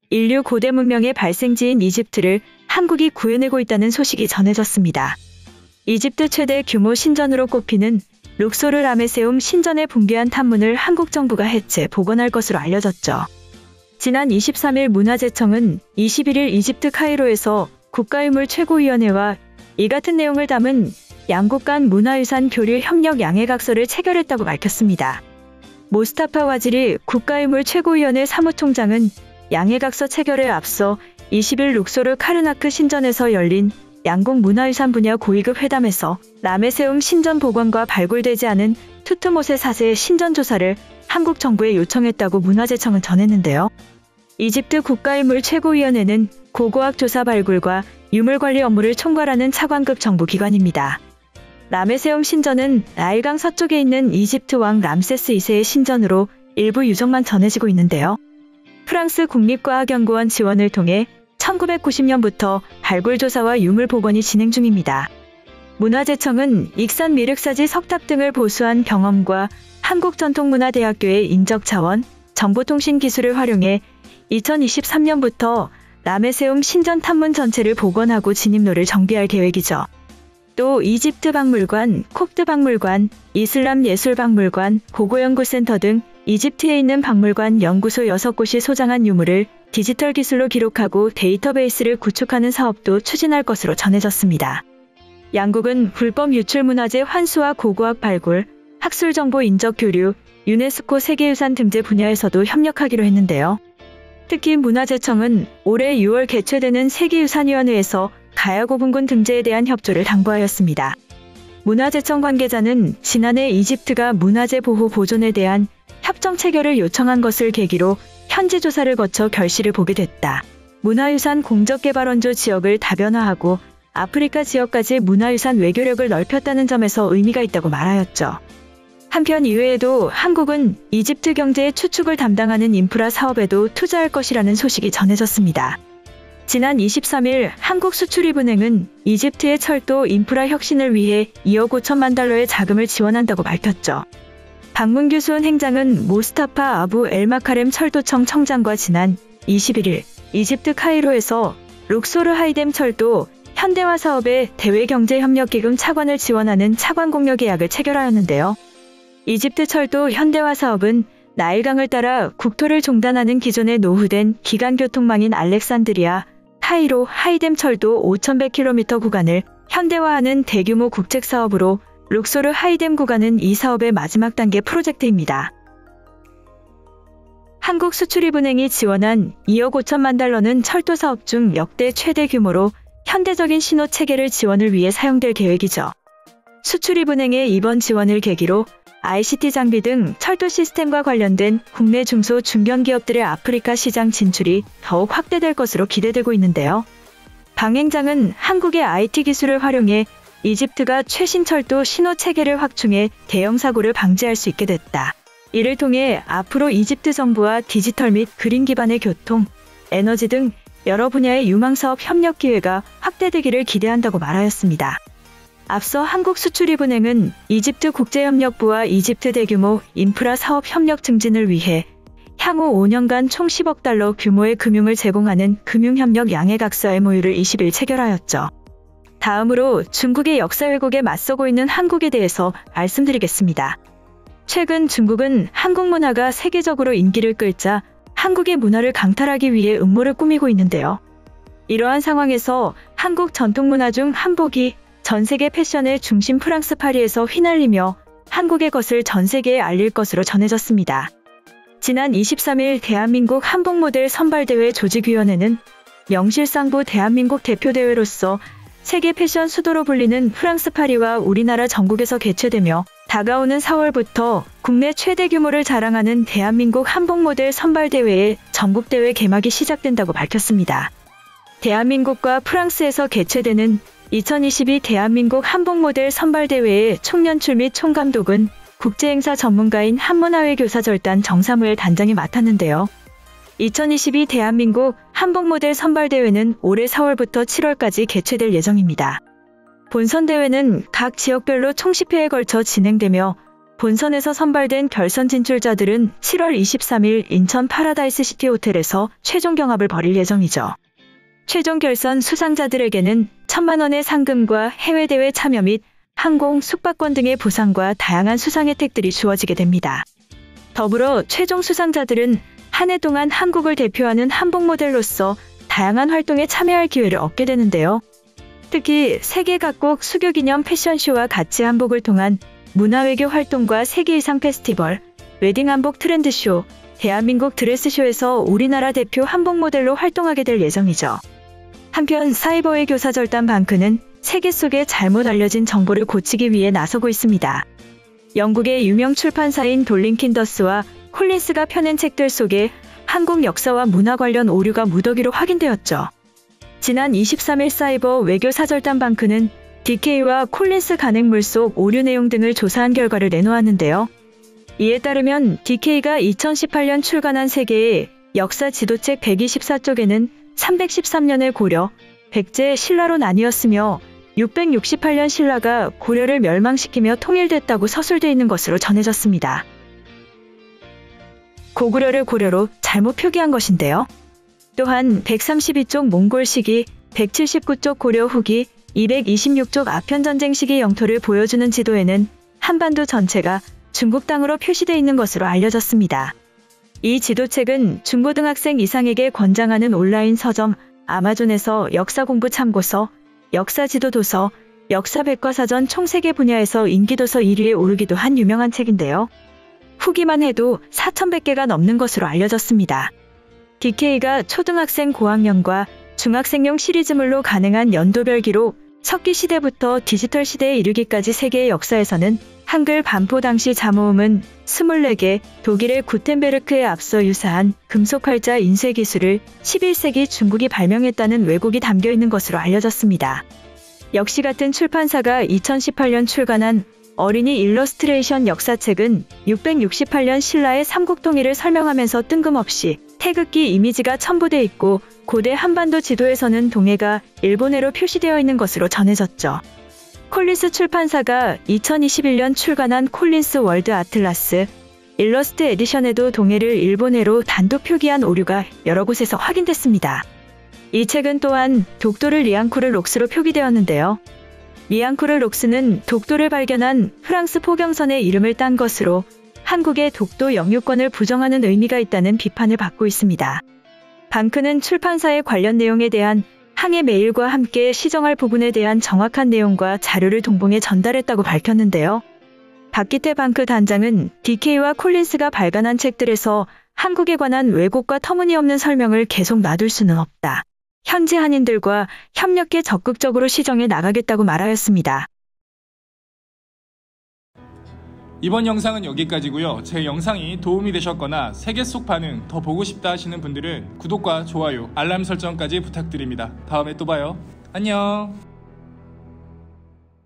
인류 고대 문명의 발생지인 이집트를 한국이 구해내고 있다는 소식이 전해졌습니다. 이집트 최대 규모 신전으로 꼽히는 룩소르 라메세움 신전의 붕괴한 탐문을 한국 정부가 해체, 복원할 것으로 알려졌죠. 지난 23일 문화재청은 21일 이집트 카이로에서 국가유물 최고위원회와 이 같은 내용을 담은 양국 간 문화유산 교류 협력 양해각서를 체결했다고 밝혔습니다. 모스타파 와지리 국가유물 최고위원회 사무총장은 양해각서 체결에 앞서 20일 룩소르 카르나크 신전에서 열린 양국 문화유산 분야 고위급 회담에서 라메세움 신전 복원과 발굴되지 않은 투트모세 4세 신전 조사를 한국 정부에 요청했다고 문화재청은 전했는데요. 이집트 국가유물 최고위원회는 고고학 조사 발굴과 유물관리 업무를 총괄하는 차관급 정부기관입니다. 라메세움 신전은 나일강 서쪽에 있는 이집트 왕 람세스 2세의 신전으로 일부 유적만 전해지고 있는데요. 프랑스 국립과학연구원 지원을 통해 1990년부터 발굴조사와 유물복원이 진행 중입니다. 문화재청은 익산 미륵사지 석탑 등을 보수한 경험과 한국전통문화대학교의 인적 자원, 정보통신 기술을 활용해 2023년부터 라메세움 신전 탐문 전체를 복원하고 진입로를 정비할 계획이죠. 또 이집트 박물관, 콥트 박물관, 이슬람 예술박물관, 고고연구센터 등 이집트에 있는 박물관 연구소 6곳이 소장한 유물을 디지털 기술로 기록하고 데이터베이스를 구축하는 사업도 추진할 것으로 전해졌습니다. 양국은 불법 유출 문화재 환수와 고고학 발굴, 학술정보 인적 교류, 유네스코 세계유산 등재 분야에서도 협력하기로 했는데요. 특히 문화재청은 올해 6월 개최되는 세계유산위원회에서 가야고분군 등재에 대한 협조를 당부하였습니다. 문화재청 관계자는 지난해 이집트가 문화재 보호 보존에 대한 협정 체결을 요청한 것을 계기로 현지 조사를 거쳐 결실을 보게 됐다. 문화유산 공적개발원조 지역을 다변화하고 아프리카 지역까지 문화유산 외교력을 넓혔다는 점에서 의미가 있다고 말하였죠. 한편 이외에도 한국은 이집트 경제의 추축을 담당하는 인프라 사업에도 투자할 것이라는 소식이 전해졌습니다. 지난 23일 한국수출입은행은 이집트의 철도 인프라 혁신을 위해 2억 5천만 달러의 자금을 지원한다고 밝혔죠. 박문규 수은 행장은 모스타파 아부 엘마카렘 철도청 청장과 지난 21일 이집트 카이로에서 룩소르 하이뎀 철도 현대화 사업의 대외경제협력기금 차관을 지원하는 차관 공여 계약을 체결하였는데요. 이집트 철도 현대화 사업은 나일강을 따라 국토를 종단하는 기존의 노후된 기간교통망인 알렉산드리아, 카이로, 하이뎀 철도 5,100km 구간을 현대화하는 대규모 국책사업으로 룩소르 하이뎀 구간은 이 사업의 마지막 단계 프로젝트입니다. 한국수출입은행이 지원한 2억 5천만 달러는 철도 사업 중 역대 최대 규모로 현대적인 신호체계를 지원을 위해 사용될 계획이죠. 수출입은행의 이번 지원을 계기로 ICT 장비 등 철도 시스템과 관련된 국내 중소 중견기업들의 아프리카 시장 진출이 더욱 확대될 것으로 기대되고 있는데요. 방 행장은 한국의 IT 기술을 활용해 이집트가 최신 철도 신호 체계를 확충해 대형 사고를 방지할 수 있게 됐다. 이를 통해 앞으로 이집트 정부와 디지털 및 그린 기반의 교통, 에너지 등 여러 분야의 유망사업 협력 기회가 확대되기를 기대한다고 말하였습니다. 앞서 한국수출입은행은 이집트 국제협력부와 이집트 대규모 인프라 사업 협력 증진을 위해 향후 5년간 총 10억 달러 규모의 금융을 제공하는 금융협력 양해각서 MOU를 20일 체결하였죠. 다음으로 중국의 역사 왜곡에 맞서고 있는 한국에 대해서 말씀드리겠습니다. 최근 중국은 한국 문화가 세계적으로 인기를 끌자 한국의 문화를 강탈하기 위해 음모를 꾸미고 있는데요. 이러한 상황에서 한국 전통문화 중 한복이 전 세계 패션의 중심 프랑스 파리에서 휘날리며 한국의 것을 전 세계에 알릴 것으로 전해졌습니다. 지난 23일 대한민국 한복 모델 선발대회 조직위원회는 명실상부 대한민국 대표대회로서 세계 패션 수도로 불리는 프랑스 파리와 우리나라 전국에서 개최되며 다가오는 4월부터 국내 최대 규모를 자랑하는 대한민국 한복 모델 선발대회의 전국대회 개막이 시작된다고 밝혔습니다. 대한민국과 프랑스에서 개최되는 2022 대한민국 한복 모델 선발대회의 총연출 및 총감독은 국제행사 전문가인 한문화외교사절단 정사무엘 단장이 맡았는데요. 2022 대한민국 한복 모델 선발대회는 올해 4월부터 7월까지 개최될 예정입니다. 본선대회는 각 지역별로 총 10회에 걸쳐 진행되며 본선에서 선발된 결선 진출자들은 7월 23일 인천 파라다이스 시티 호텔에서 최종 경합을 벌일 예정이죠. 최종 결선 수상자들에게는 1,000만 원의 상금과 해외대회 참여 및 항공, 숙박권 등의 보상과 다양한 수상 혜택들이 주어지게 됩니다. 더불어 최종 수상자들은 한 해 동안 한국을 대표하는 한복 모델로서 다양한 활동에 참여할 기회를 얻게 되는데요. 특히 세계 각국 수교기념 패션쇼와 같이 한복을 통한 문화외교 활동과 세계 이상 페스티벌, 웨딩 한복 트렌드쇼, 대한민국 드레스쇼에서 우리나라 대표 한복 모델로 활동하게 될 예정이죠. 한편 사이버의 교사절단 방크는 세계 속에 잘못 알려진 정보를 고치기 위해 나서고 있습니다. 영국의 유명 출판사인 돌링킨더스와 콜린스가 펴낸 책들 속에 한국 역사와 문화 관련 오류가 무더기로 확인되었죠. 지난 23일 사이버 외교 사절단 방크는 DK와 콜린스 간행물 속 오류 내용 등을 조사한 결과를 내놓았는데요. 이에 따르면 DK가 2018년 출간한 세계의 역사 지도책 124쪽에는 313년의 고려, 백제 신라로 나뉘었으며 668년 신라가 고려를 멸망시키며 통일됐다고 서술되어 있는 것으로 전해졌습니다. 고구려를 고려로 잘못 표기한 것인데요. 또한 132쪽 몽골 시기, 179쪽 고려 후기, 226쪽 아편전쟁 시기 영토를 보여주는 지도에는 한반도 전체가 중국 땅으로 표시되어 있는 것으로 알려졌습니다. 이 지도책은 중고등학생 이상에게 권장하는 온라인 서점 아마존에서 역사공부 참고서, 역사지도 도서, 역사백과사전 총 3개 분야에서 인기도서 1위에 오르기도 한 유명한 책인데요. 후기만 해도 4,100개가 넘는 것으로 알려졌습니다. DK가 초등학생 고학년과 중학생용 시리즈물로 가능한 연도별 기록, 석기 시대부터 디지털 시대에 이르기까지 세계의 역사에서는 한글 반포 당시 자모음은 24개, 독일의 구텐베르크에 앞서 유사한 금속 활자 인쇄 기술을 11세기 중국이 발명했다는 왜곡이 담겨 있는 것으로 알려졌습니다. 역시 같은 출판사가 2018년 출간한 어린이 일러스트레이션 역사책은 668년 신라의 삼국통일을 설명하면서 뜬금없이 태극기 이미지가 첨부돼 있고 고대 한반도 지도에서는 동해가 일본해로 표시되어 있는 것으로 전해졌죠. 콜린스 출판사가 2021년 출간한 콜린스 월드 아틀라스 일러스트 에디션에도 동해를 일본해로 단독 표기한 오류가 여러 곳에서 확인됐습니다. 이 책은 또한 독도를 리앙쿠르 록스로 표기되었는데요. 리앙쿠르 록스는 독도를 발견한 프랑스 포경선의 이름을 딴 것으로 한국의 독도 영유권을 부정하는 의미가 있다는 비판을 받고 있습니다. 방크는 출판사의 관련 내용에 대한 항해 메일과 함께 시정할 부분에 대한 정확한 내용과 자료를 동봉해 전달했다고 밝혔는데요. 박기태 방크 단장은 DK와 콜린스가 발간한 책들에서 한국에 관한 왜곡과 터무니없는 설명을 계속 놔둘 수는 없다. 현지 한인들과 협력해 적극적으로 시정해 나가겠다고 말하였습니다. 이번 영상은 여기까지고요. 제 영상이 도움이 되셨거나 세계 속 반응 더 보고 싶다 하시는 분들은 구독과 좋아요, 알람 설정까지 부탁드립니다. 다음에 또 봐요. 안녕.